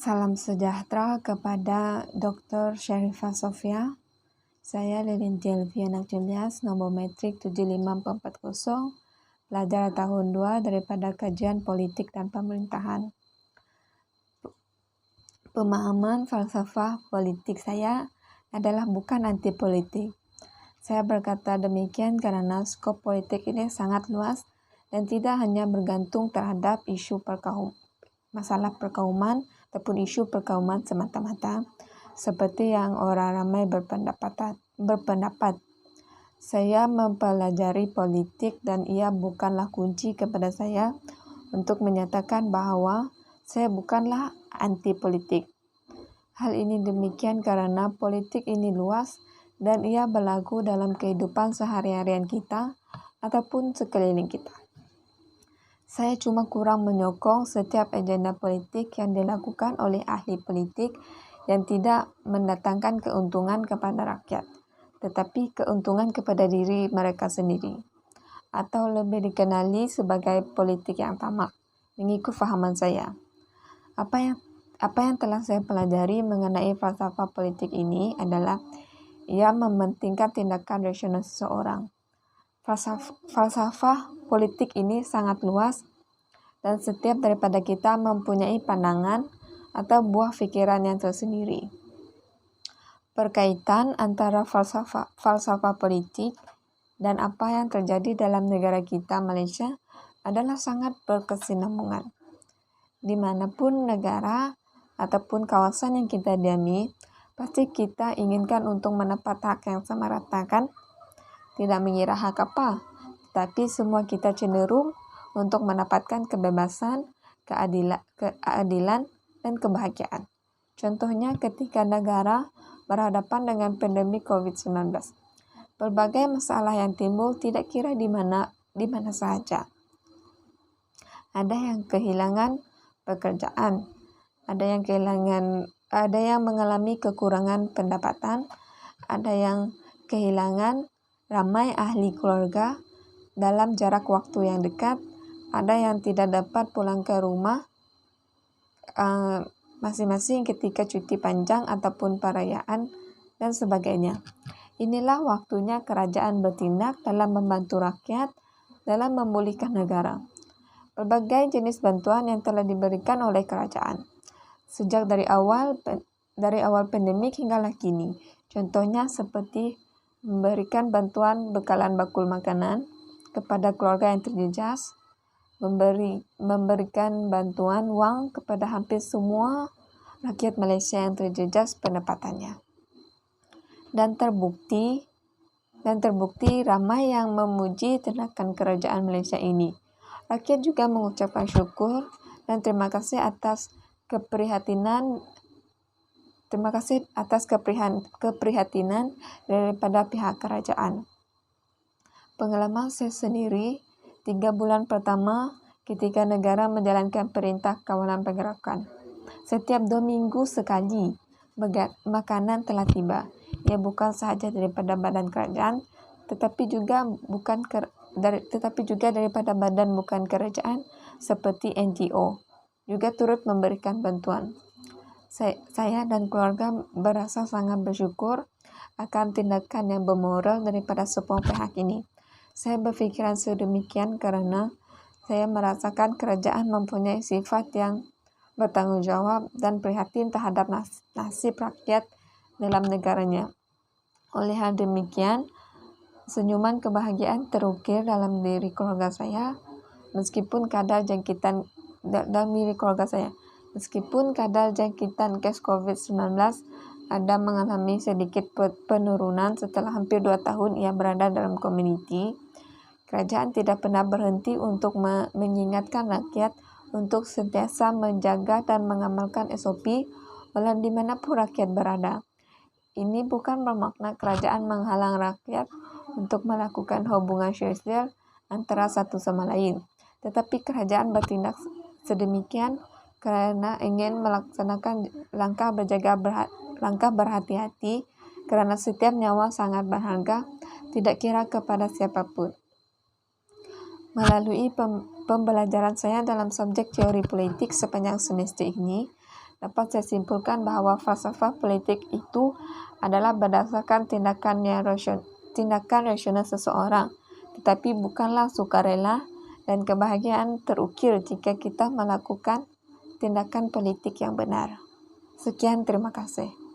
Salam sejahtera kepada Dr. Syarifah Sofia. Saya Lilin Elviana Julius, nomor metrik 75440, pelajar tahun 2 daripada Kajian Politik dan Pemerintahan. Pemahaman falsafah politik saya adalah bukan anti politik. Saya berkata demikian karena skop politik ini sangat luas dan tidak hanya bergantung terhadap isu masalah perkauman ataupun isu perkauman semata-mata, seperti yang orang ramai berpendapat. Saya mempelajari politik dan ia bukanlah kunci kepada saya untuk menyatakan bahwa saya bukanlah anti politik. Hal ini demikian karena politik ini luas dan ia berlaku dalam kehidupan sehari-harian kita ataupun sekeliling kita. Saya cuma kurang menyokong setiap agenda politik yang dilakukan oleh ahli politik yang tidak mendatangkan keuntungan kepada rakyat, tetapi keuntungan kepada diri mereka sendiri, atau lebih dikenali sebagai politik yang tamak, mengikut fahaman saya. Apa yang telah saya pelajari mengenai falsafah politik ini adalah ia mementingkan tindakan rasional seseorang. Falsafah politik ini sangat luas dan setiap daripada kita mempunyai pandangan atau buah pikiran yang tersendiri. Perkaitan antara falsafah politik dan apa yang terjadi dalam negara kita Malaysia adalah sangat berkesinambungan. Dimanapun negara ataupun kawasan yang kita diami, pasti kita inginkan untuk mendapat hak yang sama rata, kan? Tidak mengira hak apa, tapi semua kita cenderung untuk mendapatkan kebebasan, keadilan, dan kebahagiaan. Contohnya ketika negara berhadapan dengan pandemi COVID-19. Berbagai masalah yang timbul tidak kira di mana saja. Ada yang kehilangan pekerjaan, ada yang mengalami kekurangan pendapatan, ada yang kehilangan ramai ahli keluarga dalam jarak waktu yang dekat, ada yang tidak dapat pulang ke rumah masing-masing ketika cuti panjang ataupun perayaan dan sebagainya. Inilah waktunya kerajaan bertindak dalam membantu rakyat dalam memulihkan negara. Berbagai jenis bantuan yang telah diberikan oleh kerajaan sejak dari awal pandemik hinggalah kini. Contohnya seperti memberikan bantuan bekalan bakul makanan kepada keluarga yang terjejas, memberikan bantuan wang kepada hampir semua rakyat Malaysia yang terjejas pendapatannya. Dan terbukti ramai yang memuji tindakan kerajaan Malaysia ini. Rakyat juga mengucapkan syukur dan terima kasih atas keprihatinan daripada pihak kerajaan. Pengalaman saya sendiri, 3 bulan pertama ketika negara menjalankan perintah kawalan pergerakan. Setiap 2 minggu sekali, makanan telah tiba. Ia bukan sahaja daripada badan kerajaan, tetapi juga daripada badan bukan kerajaan seperti NGO. Juga turut memberikan bantuan. Saya dan keluarga berasa sangat bersyukur akan tindakan yang bermoral daripada semua pihak ini. Saya berfikiran sedemikian karena saya merasakan kerajaan mempunyai sifat yang bertanggung jawab dan prihatin terhadap nasib rakyat dalam negaranya. Oleh hal demikian, senyuman kebahagiaan terukir dalam diri keluarga saya, meskipun kadar jangkitan kes COVID-19 ada mengalami sedikit penurunan setelah hampir 2 tahun ia berada dalam komuniti. Kerajaan tidak pernah berhenti untuk mengingatkan rakyat untuk sentiasa menjaga dan mengamalkan SOP walau dimanapun rakyat berada. Ini bukan bermakna kerajaan menghalang rakyat untuk melakukan hubungan sosial antara satu sama lain, tetapi kerajaan bertindak sedemikian karena ingin melaksanakan langkah berhati-hati karena setiap nyawa sangat berharga, tidak kira kepada siapapun. Melalui pembelajaran saya dalam subjek teori politik sepanjang semester ini, dapat saya simpulkan bahwa falsafah politik itu adalah berdasarkan tindakan rasional seseorang, tetapi bukanlah sukarela dan kebahagiaan terukir jika kita melakukan tindakan politik yang benar. Sekian, terima kasih.